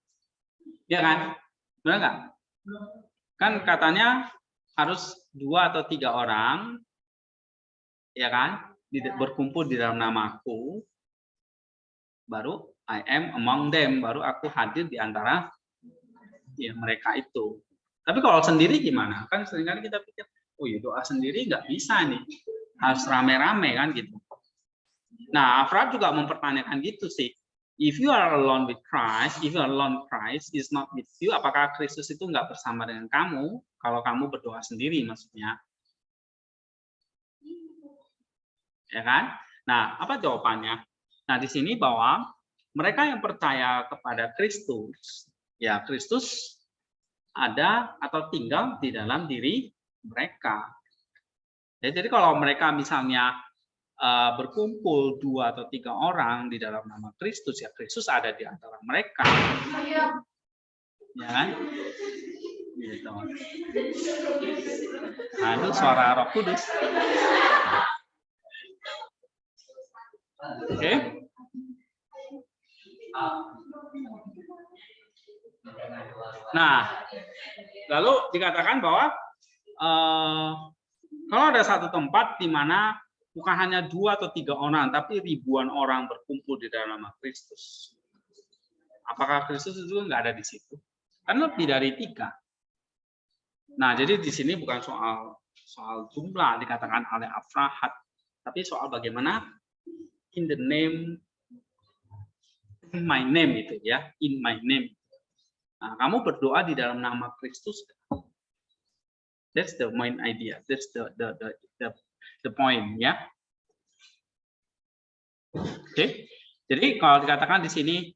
ya kan? Benar nggak? Kan katanya harus 2 atau 3 orang, ya kan? Berkumpul di dalam namaku, baru I am among them, baru aku hadir di antara ya mereka itu. Tapi kalau sendiri gimana? Kan seringkali kita pikir, oh ya doa sendiri nggak bisa nih, harus rame-rame kan gitu. Nah, Afrad juga mempertanyakan gitu sih. If you are alone with Christ, if you are alone, Christ is not with you, apakah Kristus itu nggak bersama dengan kamu? Kalau kamu berdoa sendiri maksudnya. Ya kan? Nah, apa jawabannya? Nah, di sini bahwa mereka yang percaya kepada Kristus, ya Kristus ada atau tinggal di dalam diri mereka. Ya, jadi kalau mereka misalnya berkumpul 2 atau 3 orang di dalam nama Kristus, ya Kristus ada di antara mereka. Ya kan? Gitu. Nah, itu suara Roh Kudus. Oke. Nah, lalu dikatakan bahwa kalau ada satu tempat di mana bukan hanya 2 atau 3 orang, tapi ribuan orang berkumpul di dalam nama Kristus. Apakah Kristus itu nggak ada di situ? Kan lebih dari 3. Nah, jadi di sini bukan soal jumlah dikatakan oleh Afrahat, tapi soal bagaimana in the name, in my name itu ya, in my name. Nah, kamu berdoa di dalam nama Kristus. That's the main idea. That's the point, ya. Oke. Jadi kalau dikatakan di sini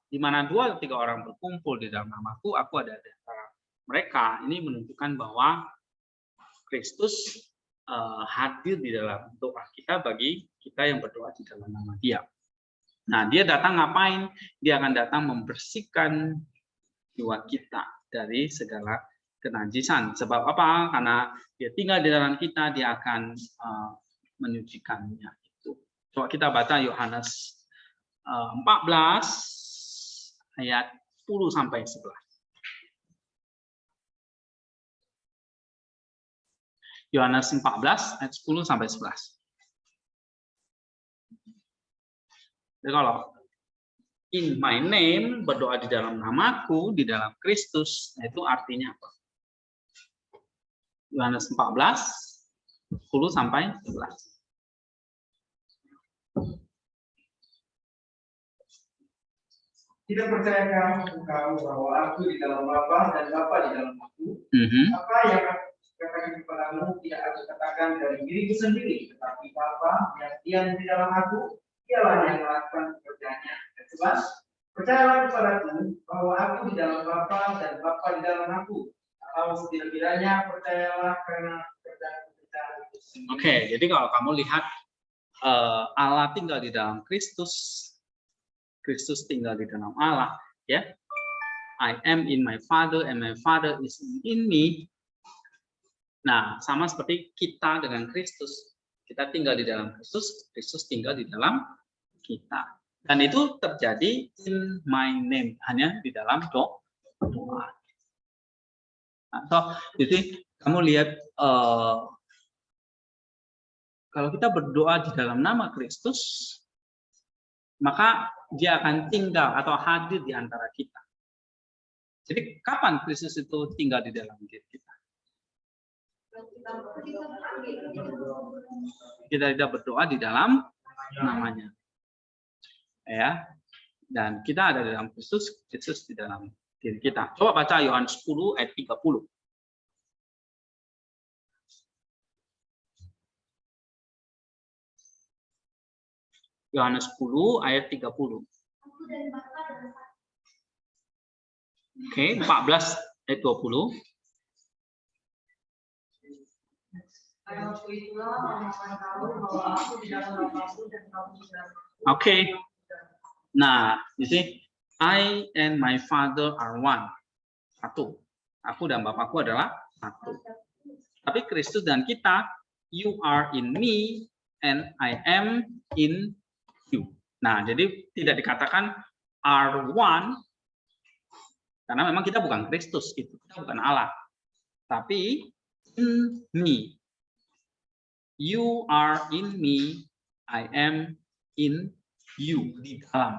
di mana 2 atau 3 orang berkumpul di dalam namaku, aku ada di antara mereka. Ini menunjukkan bahwa Kristus hadir di dalam doa kita bagi kita yang berdoa di dalam nama Dia. Nah, Dia datang ngapain? Dia akan datang membersihkan jiwa kita dari segala kenajisan. Sebab apa? Karena Dia tinggal di dalam kita, Dia akan menyucikannya. Itu. Coba kita baca Yohanes 14 ayat 10 sampai 11. Yohanes 14 ayat 10 sampai 11. Jadi kalau in my name, berdoa di dalam namaku, di dalam Kristus, itu artinya apa? Yohanes 14 10 sampai 11. Tidak percayakah engkau bahwa aku di dalam Bapa dan Bapa di dalam aku? Apa yang aku katakan kepadamu tidak aku katakan dari diriku sendiri, tetapi Bapa yang diam di dalam aku, dialah yang melakukan pekerjaannya. Ayat 11, percayalah kepadaku bahwa aku di dalam Bapa dan Bapa di dalam aku. Atau setidak-tidaknya percayalah karena pekerjaan-pekerjaan itu sendiri. Oke, jadi kalau kamu lihat Allah tinggal di dalam Kristus, Kristus tinggal di dalam Allah, ya. I am in my Father and my Father is in me. Nah, sama seperti kita dengan Kristus. Kita tinggal di dalam Kristus, Kristus tinggal di dalam kita. Dan itu terjadi in my name, hanya di dalam doa. Nah, jadi kamu lihat kalau kita berdoa di dalam nama Kristus, maka Dia akan tinggal atau hadir di antara kita. Jadi kapan Kristus itu tinggal di dalam diri kita? Kita tidak berdoa di dalam namanya, ya. Dan kita ada di dalam Kristus, Kristus di dalam diri kita. Coba baca Yohanes 10 ayat 30. Yohanes 10 ayat 30. Oke, 14 ayat 20. Oke. Nah, you see, I and my Father are one. Satu. Aku dan Bapakku adalah satu. Tapi Kristus dan kita, you are in me and I am in you. Nah, jadi tidak dikatakan are one karena memang kita bukan Kristus, itu kita bukan Allah. Tapi in me. You are in me, I am in you, di dalam.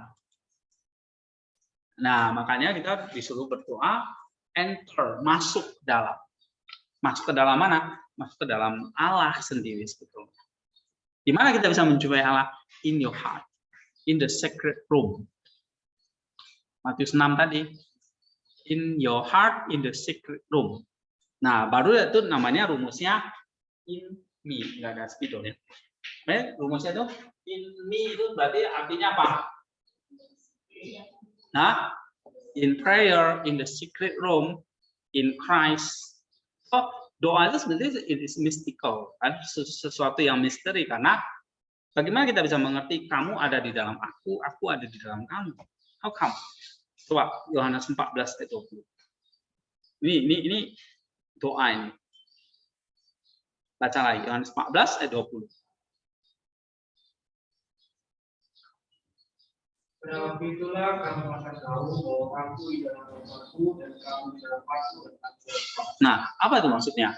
Nah, makanya kita disuruh berdoa, enter, masuk dalam. Masuk ke dalam mana? Masuk ke dalam Allah sendiri sebetulnya. Di mana kita bisa menjumpai Allah? In your heart, in the sacred room. Matius 6 tadi, in your heart, in the sacred room. Nah, baru itu namanya rumusnya in me, nggak ada spidol ya. Rumusnya itu in me itu berarti artinya apa? Nah, in prayer, in the secret room, in Christ. So, doa itu sebenarnya it is mystical, kan? Sesuatu yang misteri karena bagaimana kita bisa mengerti kamu ada di dalam aku ada di dalam kamu. How come? Coba Yohanes 14 ayat 20. Ini doa ini. Baca lagi Yohanes 14 ayat 20. Pada waktu itulah kamu akan tahu bahwa aku di dalam Bapakku dan kamu di dalam aku dan aku di dalam Bapa. Nah, apa itu maksudnya?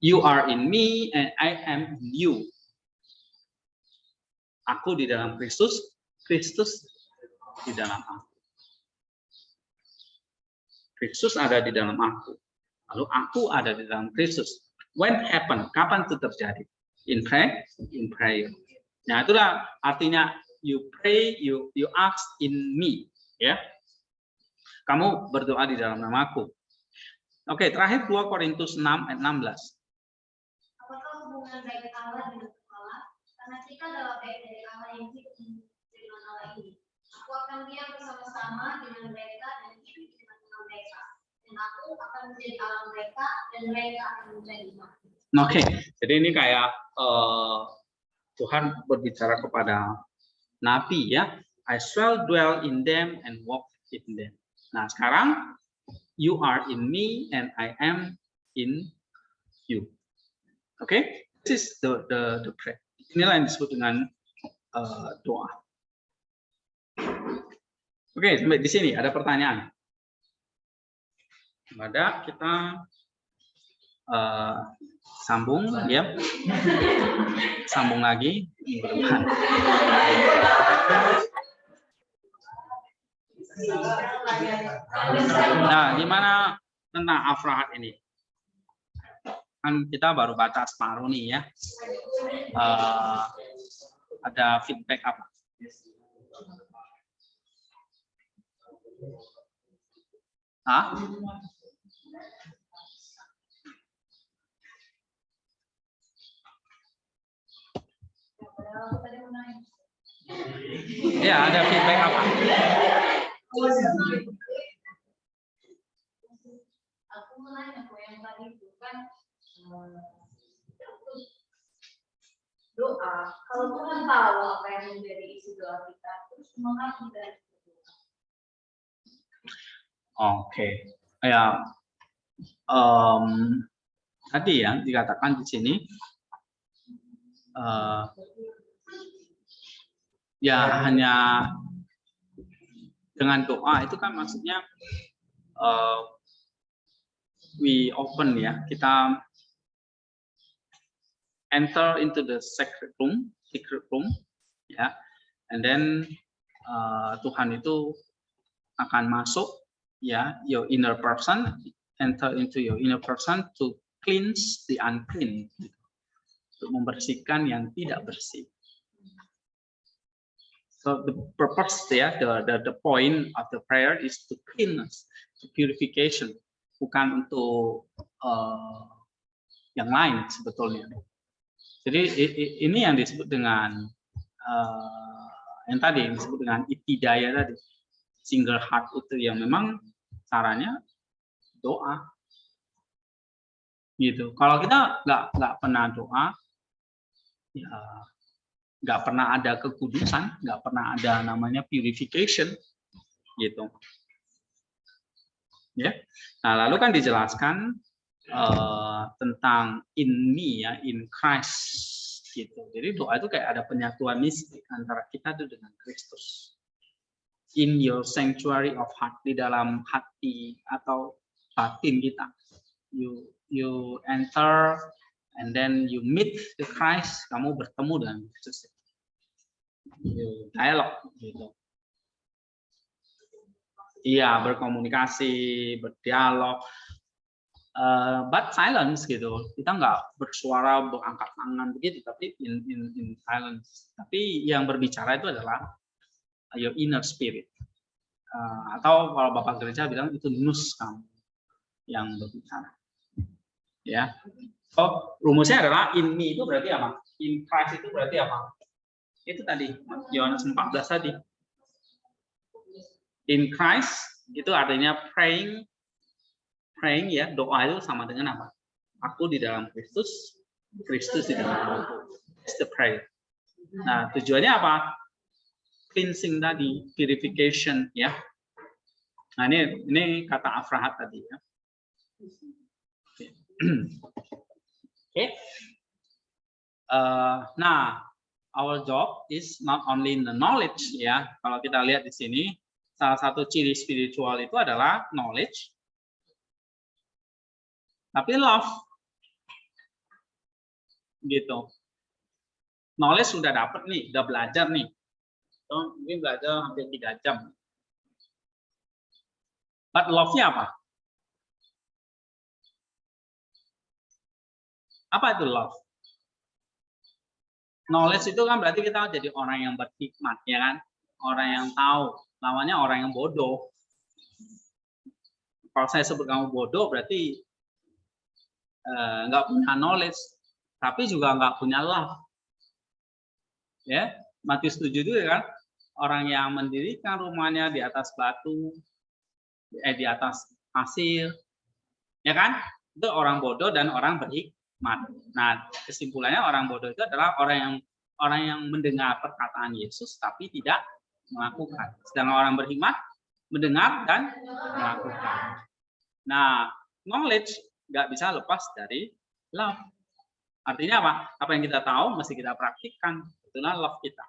You are in me and I am in you. Aku di dalam Kristus, Kristus di dalam aku. Kristus ada di dalam aku. Lalu aku ada di dalam Kristus. When happen? Kapan itu terjadi? In prayer. Nah, itulah artinya you pray, you ask in me, ya. Kamu berdoa di dalam namaku. Oke, terakhir 2 Korintus 6 ayat 16. Apakah hubungan baik Allah dengan Allah? Karena kita adalah baik dari Allah yang hidup dengan Allah ini. Aku akan diam bersama-sama dengan mereka dan hidup di tengah-tengah mereka. Dan aku akan menjadi Allah mereka dan mereka akan menjadi Allah. Oke, jadi ini kayak Tuhan berbicara kepada Nabi ya. I shall dwell in them and walk in them. Nah sekarang you are in me and I am in you. Oke, this is the prayer. Inilah yang disebut dengan doa. Oke, sampai di sini ada pertanyaan. Ada, kita sambung ya. Sambung lagi minggu depan. Nah, gimana tentang Afrahat ini? Kan kita baru baca separuh nih ya. Ada feedback apa? Hah? Ya, ada feedback apa? Aku menanya kok yang tadi itu kan doa. Kalau Tuhan tahu apa yang menjadi isi doa kita, terus mengapa kita? Oke, ya tadi ya dikatakan di sini ya hanya dengan doa itu kan maksudnya we open ya, kita enter into the secret room ya, and then Tuhan itu akan masuk ya, your inner person, enter into your inner person to cleanse the unclean, untuk membersihkan yang tidak bersih. So the purpose ya, the point of the prayer is to cleanse, to purification, bukan untuk yang lain sebetulnya. Jadi ini yang disebut dengan yang tadi disebut dengan itidaya tadi, single heart itu yang memang caranya doa, gitu. Kalau kita nggak pernah doa, ya nggak pernah ada kekudusan, nggak pernah ada namanya purification, gitu. Ya. Nah lalu kan dijelaskan tentang in me ya, in Christ, gitu. Jadi doa itu kayak ada penyatuan mistik antara kita itu dengan Kristus. In your sanctuary of heart, di dalam hati atau batin kita, you enter and then you meet the Christ, kamu bertemu dengan Kristus. Dialog gitu. Iya, berkomunikasi, berdialog, but silence gitu. Kita nggak bersuara, berangkat tangan begitu, tapi in silence. Tapi yang berbicara itu adalah your inner spirit. Atau kalau Bapak Gereja bilang itu nus kamu yang berbicara. Ya. So, rumusnya adalah in me itu berarti apa? In Christ itu berarti apa? Itu tadi Yohanes 14 tadi. In Christ itu artinya praying ya, doa itu sama dengan apa? Aku di dalam Kristus, Kristus di dalam aku. It's the prayer. Nah, tujuannya apa? Cleansing tadi, purification ya. Nah, ini kata Afrahat tadi ya. Oke. Nah, our job is not only in the knowledge ya. Kalau kita lihat di sini, salah satu ciri spiritual itu adalah knowledge, tapi love, gitu. Knowledge sudah dapat nih, udah belajar nih. So, mungkin belajar hampir 3 jam. But love-nya apa? Apa itu love? Knowledge itu kan berarti kita jadi orang yang berhikmat, ya kan? Orang yang tahu, namanya orang yang bodoh. Kalau saya sebut kamu bodoh berarti nggak punya knowledge, tapi juga nggak punya love. Ya, Matius 7 itu kan orang yang mendirikan rumahnya di atas batu, di atas pasir, ya kan? Itu orang bodoh dan orang berhikmat. Nah, kesimpulannya orang bodoh itu adalah orang yang mendengar perkataan Yesus tapi tidak melakukan. Sedangkan orang berhikmat mendengar dan melakukan. Nah, knowledge nggak bisa lepas dari love. Artinya apa? Apa yang kita tahu mesti kita praktikkan. Itulah love kita.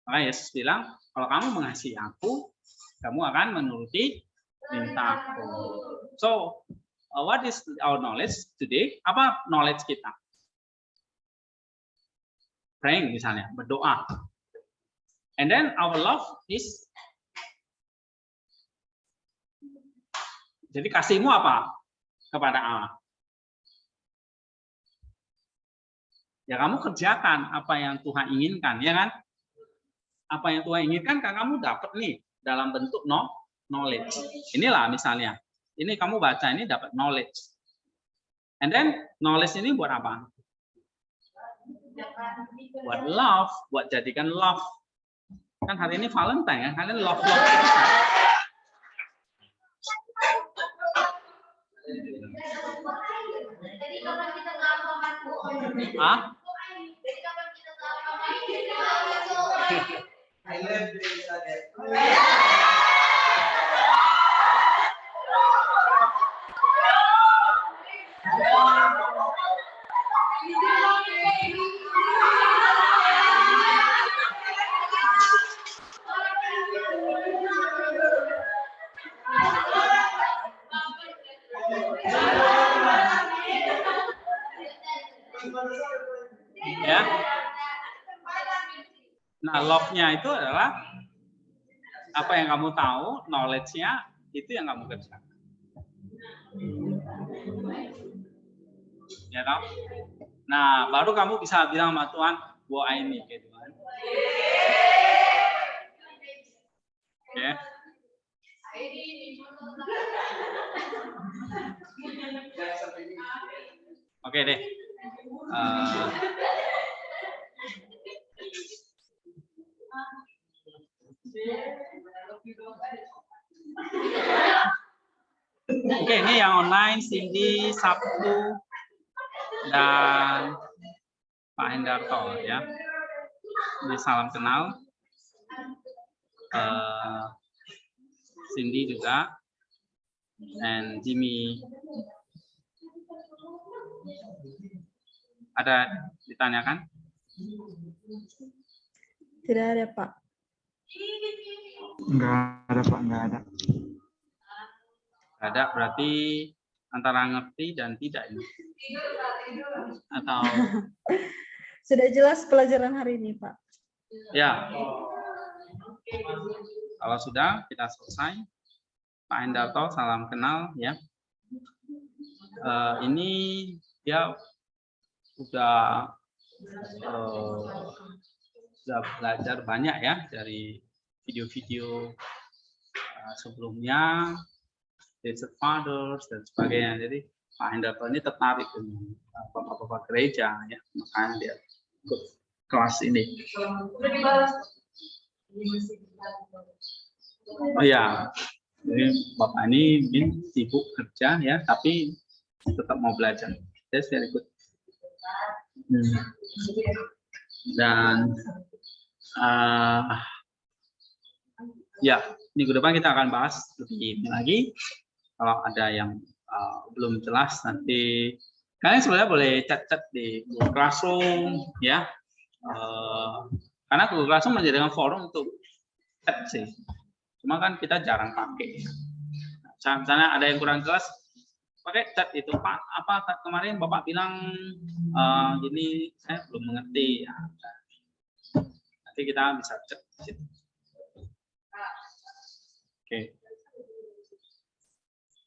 Maka Yesus bilang, kalau kamu mengasihi aku, kamu akan menuruti perintahku. So, what is our knowledge today? Apa knowledge kita? Praying misalnya, berdoa. And then our love is, jadi kasihmu apa kepada Allah? Ya kamu kerjakan apa yang Tuhan inginkan, ya kan? Apa yang Tuhan inginkan kan kamu dapat nih dalam bentuk knowledge. Inilah misalnya, ini kamu baca ini dapat knowledge. And then knowledge ini buat apa? Buat love, buat jadikan love. Kan hari ini Valentine ya, kalian love. Jadi kalau kita nggak Ah? Ya. Nah, love-nya itu adalah apa yang kamu tahu, knowledge-nya itu yang kamu kerjakan. Ya kan? Nah, baru kamu bisa bilang sama Tuhan, bahwa ini kayak Tuhan. Oke. Oke deh. Oke, ini yang online, Cindy, Sabtu, dan Pak Hendarto ya. Ini salam kenal. Cindy juga, dan Jimmy. Ada ditanyakan? Tidak ada, Pak. Enggak ada, Pak. Enggak ada. Ada, berarti antara ngerti dan tidak ini. Atau Sudah jelas pelajaran hari ini, Pak. ya. Kalau sudah kita selesai. Pak Hendarto, salam kenal ya. Ini dia sudah belajar banyak ya dari video-video sebelumnya, Desert Fathers dan sebagainya. Jadi Pak Hendarto ini tertarik dengan bapak-bapak gereja ya, makanya dia ikut kelas ini. Oh ya, jadi bapak ini mungkin sibuk kerja ya, tapi tetap mau belajar. That's very good. Dan ya, minggu depan kita akan bahas lebih lagi. Kalau ada yang belum jelas, nanti kalian sebenarnya boleh chat-chat di Google Classroom ya. Karena Google Classroom menjadikan forum untuk chat sih. Cuma kan kita jarang pakai. Misalnya ada yang kurang jelas, pakai chat itu, Pak. Apa kemarin Bapak bilang gini, saya belum mengerti. Ya, nanti kita bisa chat di situ. Oke.